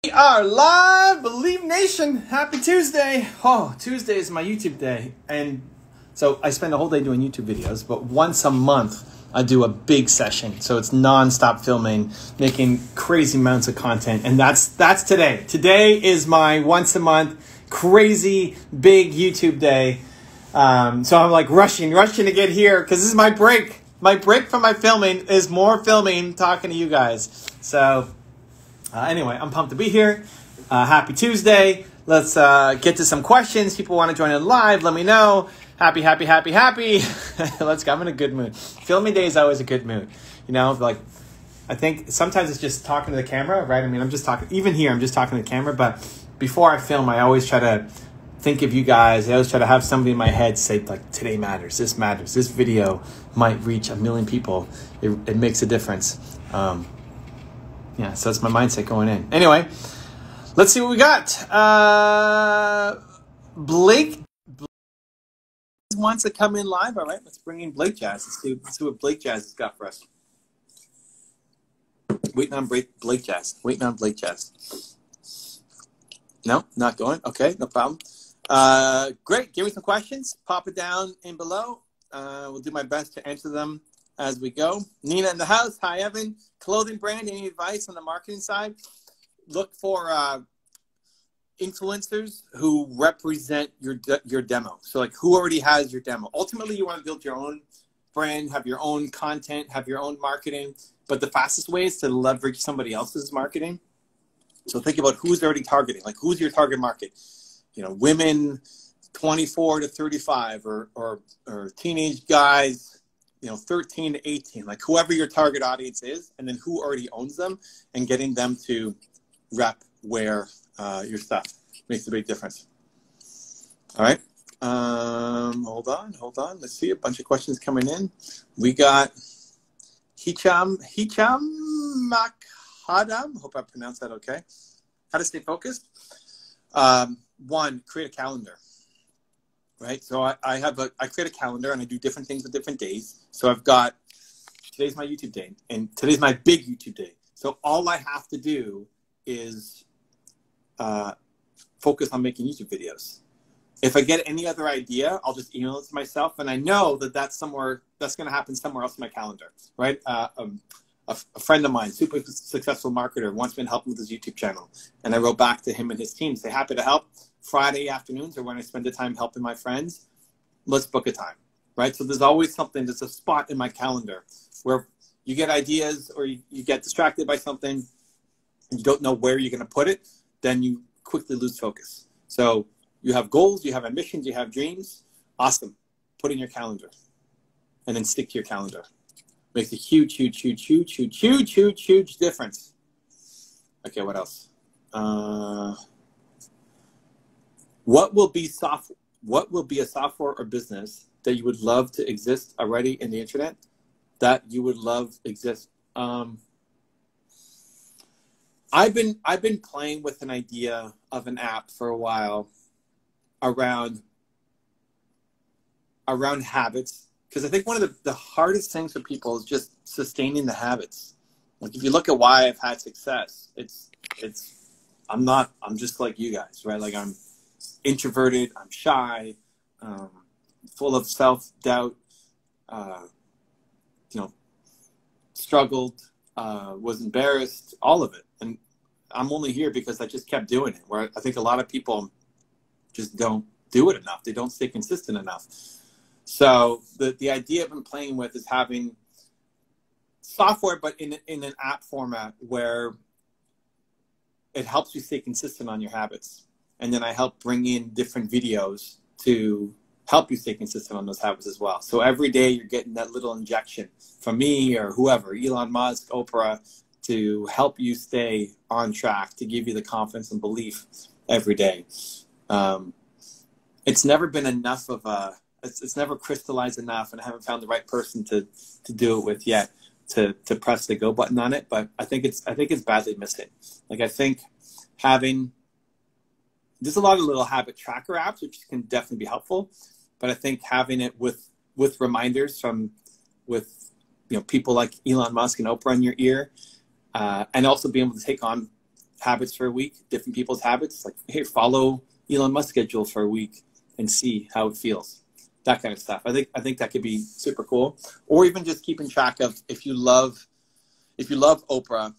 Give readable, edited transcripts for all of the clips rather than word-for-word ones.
We are live, Believe Nation. Happy Tuesday. Oh, Tuesday is my YouTube day. And so I spend the whole day doing YouTube videos, but once a month I do a big session. So it's non-stop filming, making crazy amounts of content. And that's today. Today is my once a month crazy big YouTube day. So I'm like rushing to get here because this is my break. My break from my filming is more filming, talking to you guys. So anyway, I'm pumped to be here. Happy Tuesday. Let's get to some questions. People want to join in live. Let me know. Happy. Let's go. I'm in a good mood. Filming day is always a good mood. You know, like I think sometimes it's just talking to the camera, right? I mean, I'm just talking. Even here, I'm just talking to the camera. But before I film, I always try to think of you guys. I always try to have somebody in my head say, like, today matters. This matters. This video might reach 1 million people. It makes a difference. Yeah, so that's my mindset going in. Anyway, let's see what we got. Blake wants to come in live. All right, let's bring in Blake Jazz. Let's see what Blake Jazz has got for us. Waiting on Blake Jazz. No, not going. Okay, no problem. Great. Give me some questions. Pop it down in below. We'll do my best to answer them as we go. Nina in the house. Hi, Evan. Clothing brand. Any advice on the marketing side? Look for influencers who represent your demo. So, like, who already has your demo? Ultimately, you want to build your own brand, have your own content, have your own marketing. But the fastest way is to leverage somebody else's marketing. So think about who's already targeting. Like, who's your target market? You know, women 24 to 35 or teenage guys, 13 to 18, like whoever your target audience is, and then who already owns them, and getting them to rep wear your stuff makes a big difference. All right. Hold on. Let's see, a bunch of questions coming in. We got Hicham Makadam. Hope I pronounced that okay. How to stay focused. One, create a calendar. Right, so I create a calendar and I do different things with different days. So I've got, today's my YouTube day and today's my big YouTube day. So all I have to do is focus on making YouTube videos. If I get any other idea, I'll just email it to myself, and I know that that's going to happen somewhere else in my calendar, right? A friend of mine, super successful marketer, once been helping with his YouTube channel, and I wrote back to him and his team, say, happy to help. Friday afternoons, or when I spend the time helping my friends, let's book a time, right? So there's always something, there's a spot in my calendar where you get ideas or you get distracted by something and you don't know where you're going to put it, then you quickly lose focus. So you have goals, you have ambitions, you have dreams. Awesome. Put in your calendar and then stick to your calendar. Makes a huge difference. Okay, what else? What will be a software or business that you would love to exist already in the internet that you would love exist? I've been playing with an idea of an app for a while around habits, because I think one of the hardest things for people is just sustaining the habits. Like, if you look at why I've had success, I'm just like you guys, right? Like, I'm introverted, I'm shy, full of self-doubt, struggled, was embarrassed, all of it. And I'm only here because I just kept doing it, where I think a lot of people just don't do it enough. They don't stay consistent enough. So the idea I've been playing with is having software, but in an app format where it helps you stay consistent on your habits. And then I help bring in different videos to help you stay consistent on those habits as well. So every day you're getting that little injection from me or whoever, Elon Musk, Oprah, to help you stay on track, to give you the confidence and belief every day. It's never been enough of it's never crystallized enough, and I haven't found the right person to do it with yet, to press the go button on it. But I think it's badly missing. Like, I think there's a lot of little habit tracker apps, which can definitely be helpful, but I think having it with reminders with people like Elon Musk and Oprah in your ear, and also being able to take on habits for a week, different people's habits. Like, hey, follow Elon Musk's schedule for a week and see how it feels. That kind of stuff. I think that could be super cool. Or even just keeping track of if you love Oprah,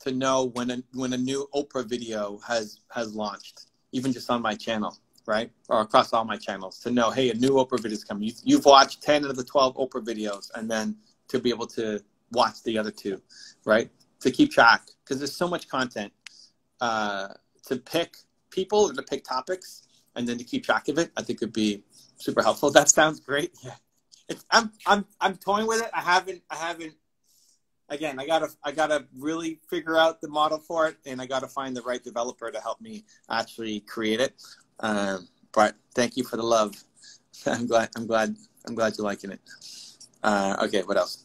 to know when a new Oprah video has launched, even just on my channel, right? Or across all my channels, to know, hey, a new Oprah video is coming. You've watched 10 of the 12 Oprah videos, and then to be able to watch the other 2, right? To keep track, because there's so much content. To pick people or to pick topics, and then to keep track of it, I think would be super helpful. That sounds great. Yeah, I'm toying with it. I haven't. Again, I gotta really figure out the model for it, and I gotta find the right developer to help me actually create it. But thank you for the love. I'm glad you're liking it. Okay, what else?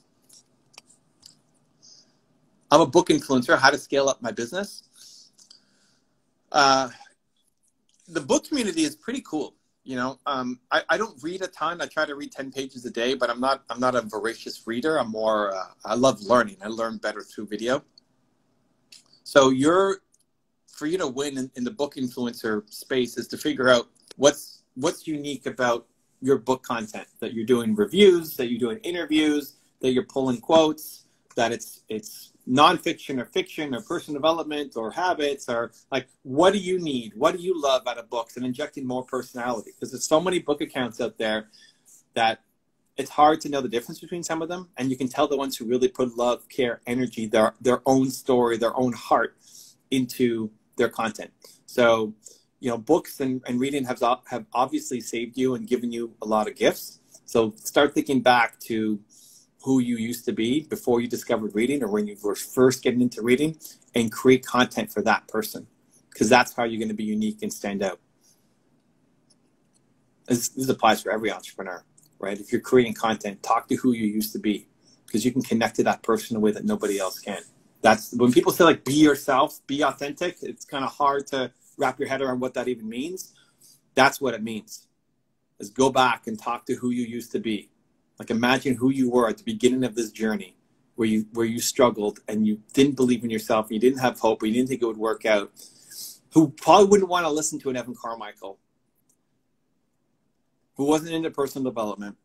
I'm a book influencer. How to scale up my business. The book community is pretty cool. You know, I don't read a ton. I try to read 10 pages a day, but I'm not a voracious reader. I'm more, I love learning. I learn better through video. So for you to win in the book influencer space is to figure out what's unique about your book content, that you're doing reviews, that you're doing interviews, that you're pulling quotes, that it's nonfiction or fiction or personal development or habits, or like, what do you need? What do you love out of books? And injecting more personality, because there's so many book accounts out there that it's hard to know the difference between some of them. And you can tell the ones who really put love, care, energy, their own story, their own heart into their content. So, you know, books and reading have obviously saved you and given you a lot of gifts. So start thinking back to who you used to be before you discovered reading, or when you were first getting into reading, and create content for that person, because that's how you're going to be unique and stand out. This applies for every entrepreneur, right? If you're creating content, talk to who you used to be, because you can connect to that person in a way that nobody else can. That's when people say, like, be yourself, be authentic. It's kind of hard to wrap your head around what that even means. That's what it means, is go back and talk to who you used to be. Like, imagine who you were at the beginning of this journey, where you struggled and you didn't believe in yourself, and you didn't have hope, or you didn't think it would work out, who probably wouldn't want to listen to an Evan Carmichael, who wasn't into personal development,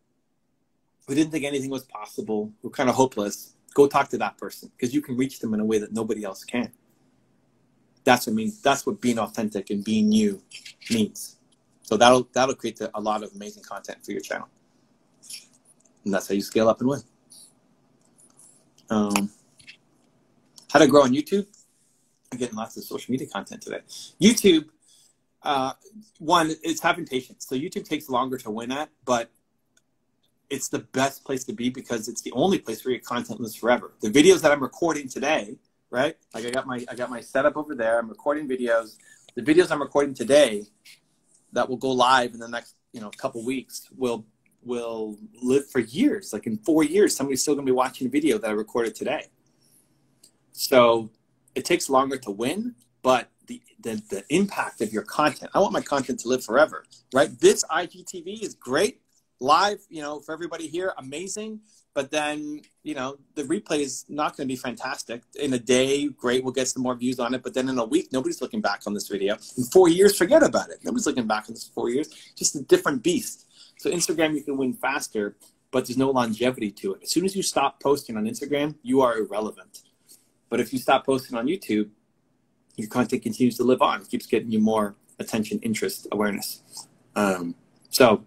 who didn't think anything was possible, who were kind of hopeless. Go talk to that person, because you can reach them in a way that nobody else can. That's what being authentic and being you means. So that'll create a lot of amazing content for your channel. And that's how you scale up and win. How to grow on YouTube. I'm getting lots of social media content today. YouTube, one, it's having patience. So YouTube takes longer to win at, but it's the best place to be, because it's the only place where your content lives forever. The videos that I'm recording today, right? Like, I got my setup over there. I'm recording videos. The videos I'm recording today that will go live in the next, couple weeks will live for years. Like, in 4 years, somebody's still going to be watching a video that I recorded today. So it takes longer to win, but the impact of your content, I want my content to live forever, right? This IGTV is great. Live, for everybody here, amazing. But then, the replay is not going to be fantastic. In a day, great, we'll get some more views on it. But then in a week, nobody's looking back on this video. In 4 years, forget about it. Nobody's looking back on this 4 years. Just a different beast. So Instagram, you can win faster, but there's no longevity to it. As soon as you stop posting on Instagram, you are irrelevant. But if you stop posting on YouTube, your content continues to live on. It keeps getting you more attention, interest, awareness. So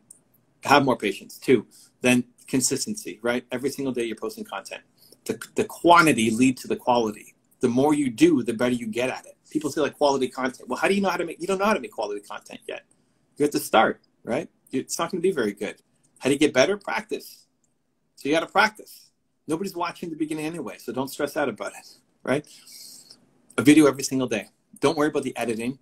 have more patience. 2, then consistency, right? Every single day you're posting content. The quantity leads to the quality. The more you do, the better you get at it. People say, like, quality content. Well, how do you know how to make? You don't know how to make quality content yet. You have to start, right? It's not going to be very good. How do you get better? Practice. So you got to practice. Nobody's watching the beginning anyway, so don't stress out about it, right? A video every single day. Don't worry about the editing,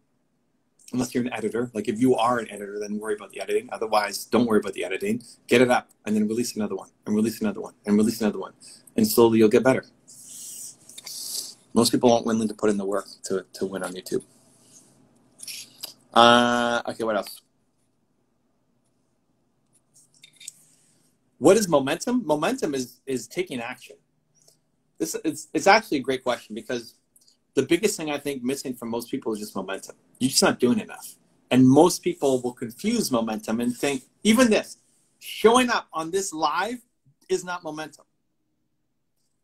unless you're an editor. Like, if you are an editor, then worry about the editing. Otherwise, don't worry about the editing. Get it up, and then release another one, and release another one, and release another one. And slowly you'll get better. Most people aren't willing to put in the work to win on YouTube. Okay, what else? What is momentum? Momentum is taking action. It's actually a great question, because the biggest thing I think missing from most people is just momentum. You're just not doing enough. And most people will confuse momentum and think, even this, showing up on this live is not momentum.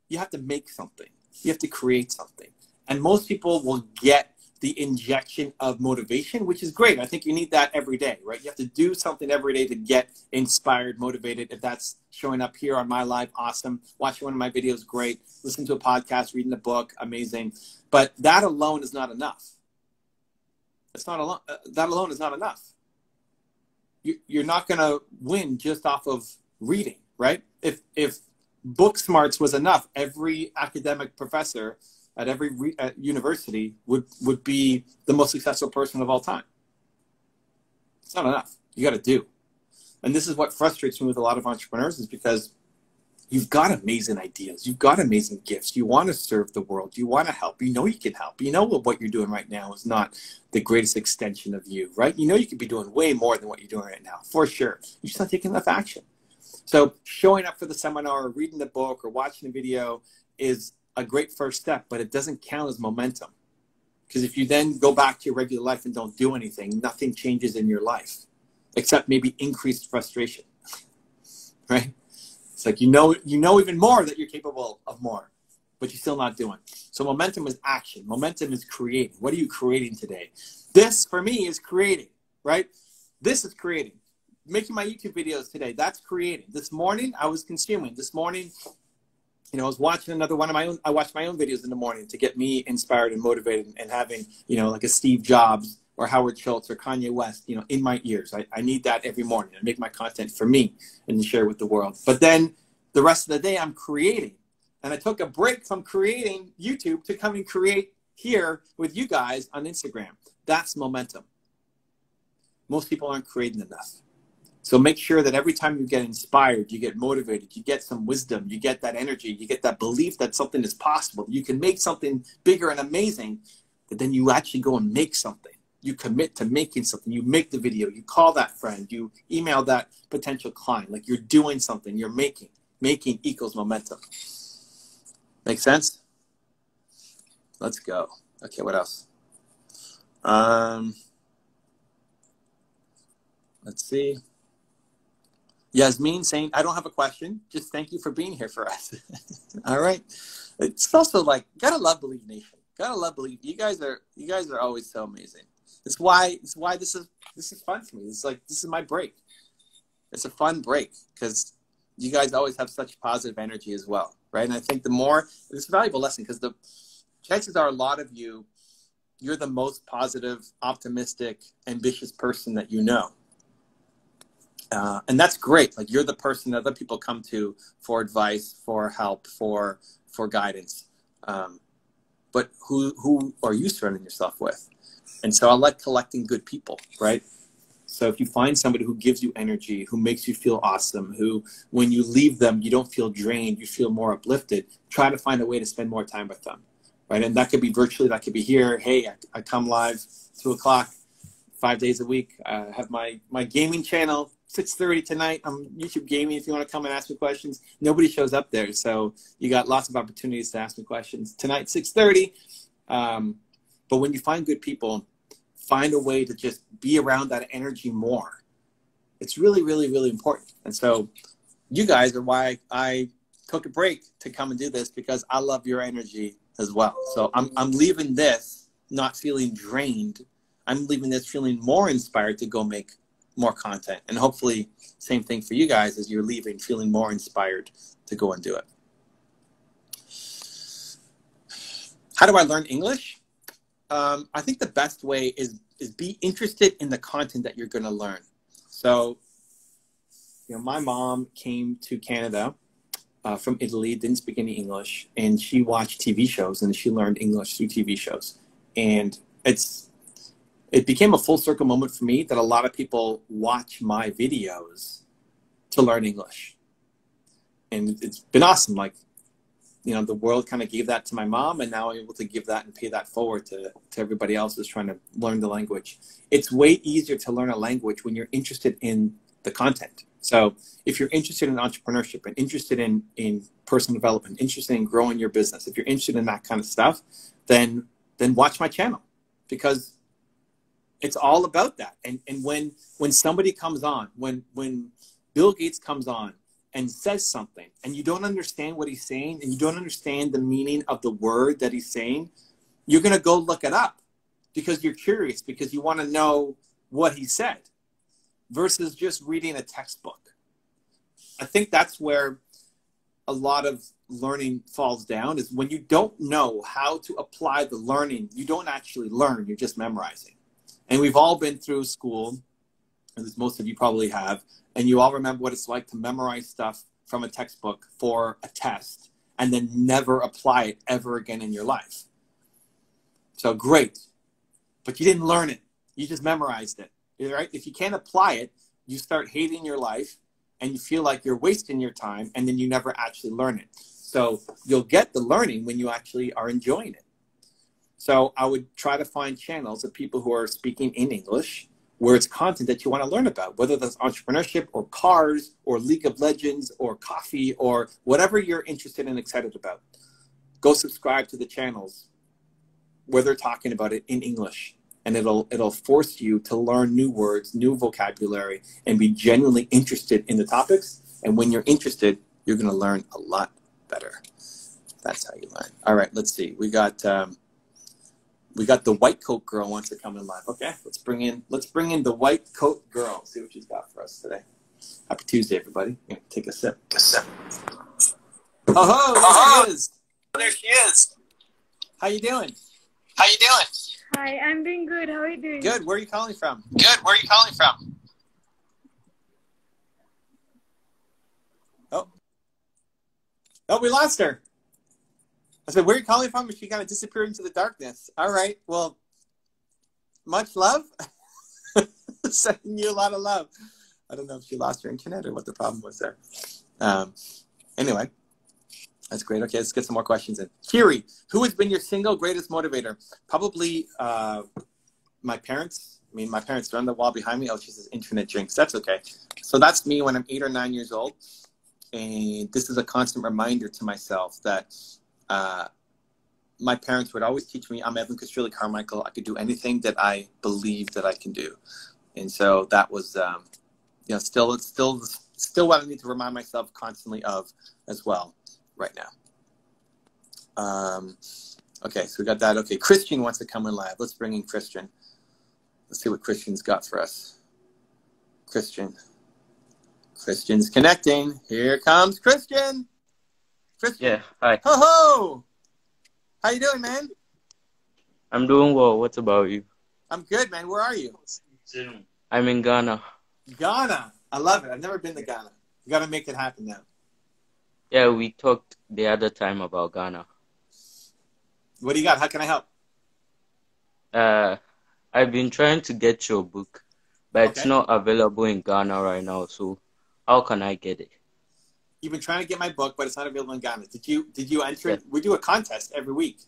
You have to make something. You have to create something. And most people will get the injection of motivation, which is great. I think you need that every day, right? You have to do something every day to get inspired, motivated. If that's showing up here on my live, awesome. Watching one of my videos, great. Listening to a podcast, reading a book, amazing. But that alone is not enough. It's not alone. That alone is not enough. You're not going to win just off of reading, right? If book smarts was enough, every academic professor at every university would be the most successful person of all time. It's not enough. You got to do. And this is what frustrates me with a lot of entrepreneurs, is because you've got amazing ideas. You've got amazing gifts. You want to serve the world. You want to help. You know you can help. You know what you're doing right now is not the greatest extension of you, right? You know you could be doing way more than what you're doing right now, for sure. You're just not taking enough action. So showing up for the seminar or reading the book or watching a video is a great first step, but it doesn't count as momentum. Because if you then go back to your regular life and don't do anything, nothing changes in your life, except maybe increased frustration, right? It's like, you know even more that you're capable of more, but you're still not doing. So momentum is action. Momentum is creating. What are you creating today? This, for me, is creating, right? This is creating. Making my YouTube videos today, that's creating. This morning, I was consuming. This morning, I was watching another one of my own. I watch my own videos in the morning to get me inspired and motivated, and having, like a Steve Jobs or Howard Schultz or Kanye West, in my ears. I need that every morning. I make my content for me and to share with the world. But then the rest of the day, I'm creating. And I took a break from creating YouTube to come and create here with you guys on Instagram. That's momentum. Most people aren't creating enough. So make sure that every time you get inspired, you get motivated, you get some wisdom, you get that energy, you get that belief that something is possible. You can make something bigger and amazing, but then you actually go and make something. You commit to making something. You make the video, you call that friend, you email that potential client. Like, you're doing something, you're making. Making equals momentum. Make sense? Let's go. Okay, what else? Let's see. Yasmin saying, I don't have a question. Just thank you for being here for us. All right. It's also like, gotta love Believe Nation. Gotta love Believe. You guys are always so amazing. It's why this is fun for me. It's like, this is my break. It's a fun break because you guys always have such positive energy as well, right? And I think it's a valuable lesson, because the chances are a lot of you're the most positive, optimistic, ambitious person that you know. And that's great. Like, you're the person that other people come to for advice, for help, for guidance. But who are you surrounding yourself with? And so I like collecting good people, right? So if you find somebody who gives you energy, who makes you feel awesome, who, when you leave them, you don't feel drained, you feel more uplifted, try to find a way to spend more time with them, right? And that could be virtually, that could be here. Hey, I come live 2 o'clock, 5 days a week. I have my gaming channel, 6:30 tonight. I'm YouTube Gaming. If you want to come and ask me questions, nobody shows up there. So you got lots of opportunities to ask me questions. Tonight, 6:30. But when you find good people, find a way to just be around that energy more. It's really, really, really important. And so you guys are why I took a break to come and do this, because I love your energy as well. So I'm leaving this not feeling drained. I'm leaving this feeling more inspired to go make more content. And hopefully same thing for you guys, as you're leaving feeling more inspired to go and do it. How do I learn English? I think the best way is be interested in the content that you're going to learn. So, my mom came to Canada from Italy, didn't speak any English, and she watched TV shows and she learned English through TV shows. And it became a full circle moment for me that a lot of people watch my videos to learn English. And it's been awesome. Like, the world kind of gave that to my mom, and now I'm able to give that and pay that forward to everybody else who's trying to learn the language. It's way easier to learn a language when you're interested in the content. So if you're interested in entrepreneurship and interested in personal development, interested in growing your business, if you're interested in that kind of stuff, then then watch my channel, because it's all about that. And when somebody comes on, when Bill Gates comes on and says something and you don't understand what he's saying and you don't understand the meaning of the word that he's saying, you're going to go look it up because you're curious, because you want to know what he said, versus just reading a textbook. I think that's where a lot of learning falls down, is when you don't know how to apply the learning, you don't actually learn, you're just memorizing. And we've all been through school, as most of you probably have, and you all remember what it's like to memorize stuff from a textbook for a test and then never apply it ever again in your life. So great, but you didn't learn it. You just memorized it, right? If you can't apply it, you start hating your life and you feel like you're wasting your time, and then you never actually learn it. So you'll get the learning when you actually are enjoying it. So I would try to find channels of people who are speaking in English, where it's content that you want to learn about, whether that's entrepreneurship or cars or League of Legends or coffee or whatever you're interested and excited about. Go subscribe to the channels where they're talking about it in English, and it'll force you to learn new words, new vocabulary, and be genuinely interested in the topics. And when you're interested, you're going to learn a lot better. That's how you learn. All right, let's see. We got the white coat girl wants to come in live. Okay, let's bring in the white coat girl. See what she's got for us today. Happy Tuesday, everybody. Yeah, take a sip. Oh, there she is. There she is. How you doing? How you doing? Hi, I'm doing good. How are you doing? Good. Where are you calling from? Good. Where are you calling from? Oh, we lost her. I said, where are you calling from? And she kind of disappeared into the darkness. All right. Well, much love. Sending you a lot of love. I don't know if she lost her internet or what the problem was there. Anyway, that's great. Okay, let's get some more questions in. Kiri, who has been your single greatest motivator? Probably my parents. I mean, my parents are on the wall behind me. Oh, she says internet drinks. That's okay. So that's me when I'm 8 or 9 years old. And this is a constant reminder to myself that my parents would always teach me, I'm Evan Carmichael. I could do anything that I believe that I can do. And so that was, still what I need to remind myself constantly of as well right now. Okay, so we got that. Okay, Christian wants to come in live. Let's bring in Christian. Let's see what Christian's got for us. Christian's connecting. Here comes Christian. Christian. Yeah, hi. Ho-ho! How you doing, man? I'm doing well. What about you? I'm good, man. Where are you? I'm in Ghana. Ghana. I love it. I've never been to Ghana. You got to make it happen now. Yeah, we talked the other time about Ghana. What do you got? How can I help? I've been trying to get your book, but it's not available in Ghana right now. So how can I get it? You've been trying to get my book, but it's not available in Ghana. Did you enter it? We do a contest every week.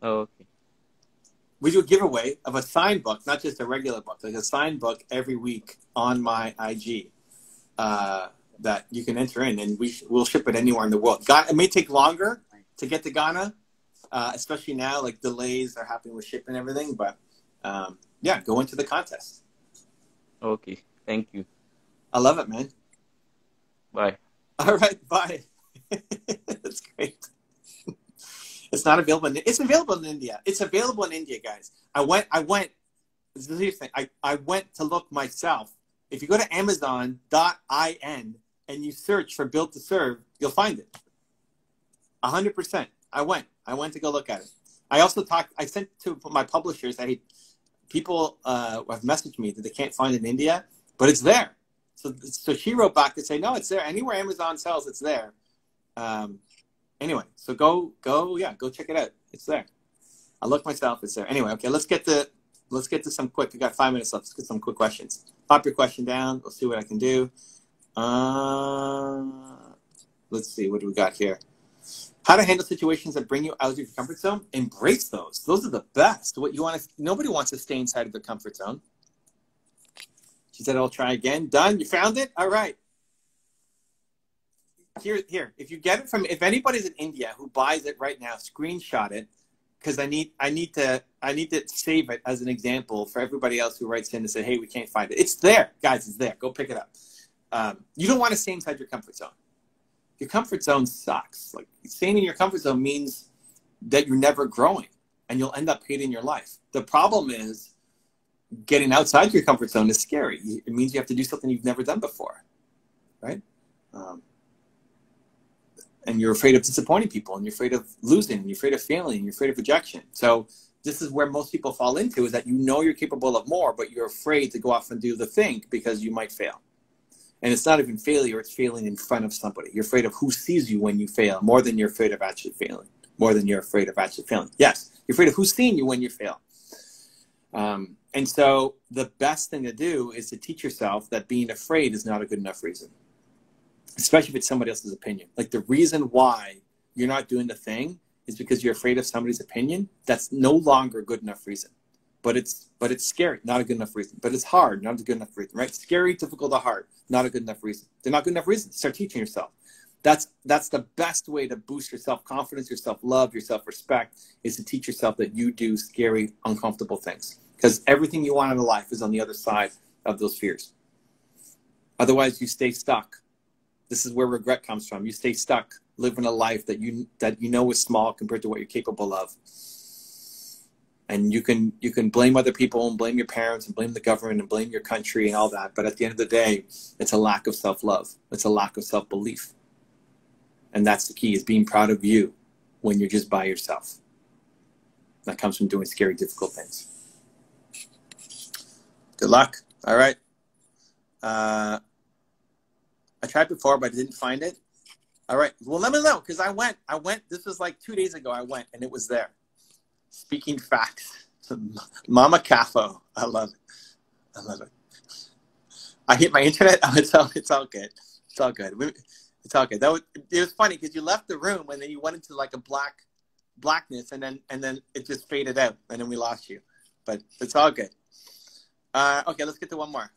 Oh, okay. We do a giveaway of a signed book, not just a regular book, like a signed book every week on my IG that you can enter in, and we'll ship it anywhere in the world. It may take longer to get to Ghana, especially now, like delays are happening with shipping and everything, but yeah, go into the contest. Okay, thank you. I love it, man. Bye. All right, bye. That's great. It's not available. It's available in India. It's available in India, guys. I went. This is the thing. I went to look myself. If you go to Amazon.in and you search for Built to Serve, you'll find it. 100%. I went to go look at it. I also I sent to my publishers that people have messaged me that they can't find it in India, but it's there. So she wrote back to say, no, it's there. Anywhere Amazon sells, it's there. Anyway, so go check it out. It's there. I looked myself, it's there. Anyway, okay, let's get to some quick. We got 5 minutes left. Let's get some quick questions. Pop your question down. We'll see what I can do. Let's see, what do we got here? How to handle situations that bring you out of your comfort zone. Embrace those. Those are the best. Nobody wants to stay inside of their comfort zone. She said, I'll try again. Done. You found it? All right. Here. If you get it if anybody's in India who buys it right now, screenshot it, because I need to save it as an example for everybody else who writes in and say, hey, we can't find it. It's there, guys. It's there. Go pick it up. You don't want to stay inside your comfort zone. Your comfort zone sucks. Like, staying in your comfort zone means that you're never growing, and you'll end up hating your life. The problem is getting outside your comfort zone is scary. It means you have to do something you've never done before, right? And you're afraid of disappointing people, and you're afraid of losing, and you're afraid of failing, and you're afraid of rejection. So this is where most people fall into, is that you know you're capable of more, but you're afraid to go off and do the thing because you might fail. And it's not even failure, it's failing in front of somebody. You're afraid of who sees you when you fail, more than you're afraid of actually failing. More than you're afraid of actually failing. Yes, you're afraid of who's seeing you when you fail. And so the best thing to do is to teach yourself that being afraid is not a good enough reason. Especially if it's somebody else's opinion. Like, the reason why you're not doing the thing is because you're afraid of somebody's opinion. That's no longer a good enough reason. But it's scary, not a good enough reason. But it's hard, not a good enough reason, right? Scary, difficult, or hard, not a good enough reason. They're not good enough reasons. Start teaching yourself. That's the best way to boost your self-confidence, your self-love, your self-respect, is to teach yourself that you do scary, uncomfortable things. Because everything you want in life is on the other side of those fears. Otherwise, you stay stuck. This is where regret comes from. You stay stuck living a life that you know is small compared to what you're capable of. And you can blame other people and blame your parents and blame the government and blame your country and all that. But at the end of the day, it's a lack of self-love. It's a lack of self-belief. And that's the key, is being proud of you when you're just by yourself. That comes from doing scary, difficult things. Good luck. All right. I tried before, but I didn't find it. All right. Well, let me know, because I went. This was like 2 days ago. I went, and it was there. Speaking facts. Mama Cafo. I love it. I love it. I hit my internet. It's all good. It's all good. It's all good. It was funny because you left the room and then you went into like a blackness, and then it just faded out, and then we lost you. But it's all good. Okay, let's get to one more.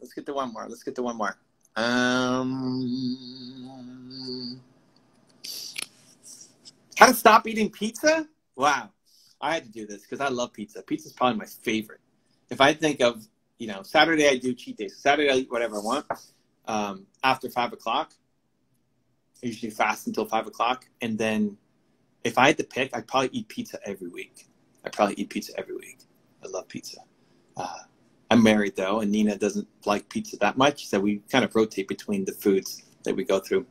How to stop eating pizza? Wow. I had to do this because I love pizza. Pizza's probably my favorite. If I think of, Saturday I do cheat days. Saturday I eat whatever I want. After 5 o'clock, I usually fast until 5 o'clock. And then if I had to pick, I'd probably eat pizza every week. I love pizza. I'm married, though, and Nina doesn't like pizza that much. So we kind of rotate between the foods that we go through.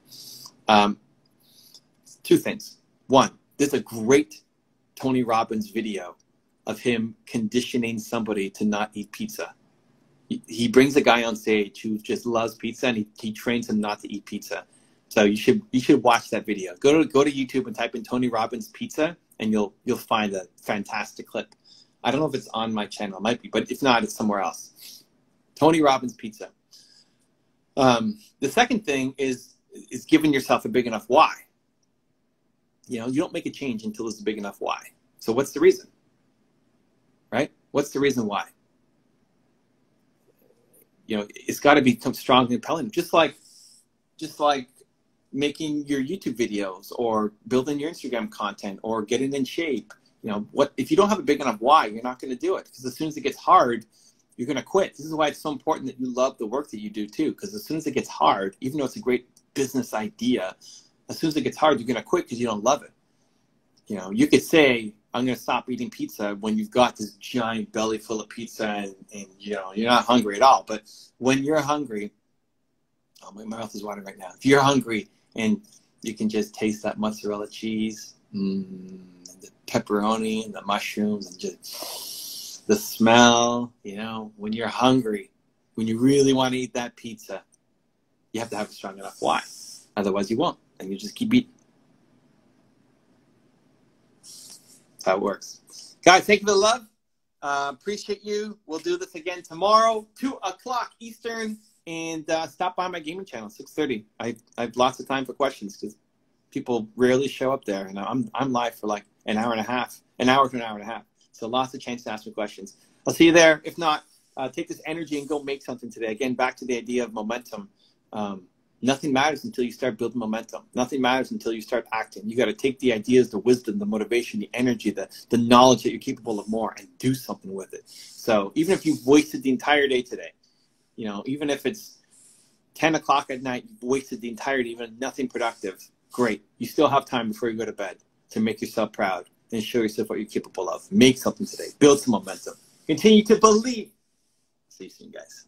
Two things. One, there's a great Tony Robbins video of him conditioning somebody to not eat pizza. He brings a guy on stage who just loves pizza, and he trains him not to eat pizza. So you should watch that video. Go to YouTube and type in Tony Robbins pizza, and you'll find a fantastic clip. I don't know if it's on my channel. It might be, but if not, it's somewhere else. Tony Robbins pizza. The second thing is giving yourself a big enough why. You don't make a change until there's a big enough why. So what's the reason? Right? What's the reason why? It's got to become strong and compelling. Just like making your YouTube videos, or building your Instagram content, or getting in shape. If you don't have a big enough why, you're not going to do it. Because as soon as it gets hard, you're going to quit. This is why it's so important that you love the work that you do too. Because as soon as it gets hard, even though it's a great business idea, as soon as it gets hard, you're going to quit because you don't love it. You could say, I'm going to stop eating pizza when you've got this giant belly full of pizza and you're not hungry at all. But when you're hungry, oh, my mouth is watering right now. If you're hungry and you can just taste that mozzarella cheese, and the pepperoni and the mushrooms and just the smell, when you're hungry, when you really want to eat that pizza, you have to have a strong enough why. Otherwise you won't, and you just keep eating. That's how it works. Guys, thank you for the love. Appreciate you. We'll do this again tomorrow, 2 o'clock Eastern, and stop by my gaming channel, 6:30. I have lots of time for questions because people rarely show up there, and I'm live for like an hour to an hour and a half. So lots of chance to ask me questions. I'll see you there. If not, take this energy and go make something today. Again, back to the idea of momentum. Nothing matters until you start building momentum. Nothing matters until you start acting. You got to take the ideas, the wisdom, the motivation, the energy, the knowledge that you're capable of more and do something with it. So even if you've wasted the entire day today, you know, even if it's 10 o'clock at night, you've wasted the entire day, even nothing productive, great. You still have time before you go to bed to make yourself proud and show yourself what you're capable of. Make something today. Build some momentum. Continue to believe. See you soon, guys.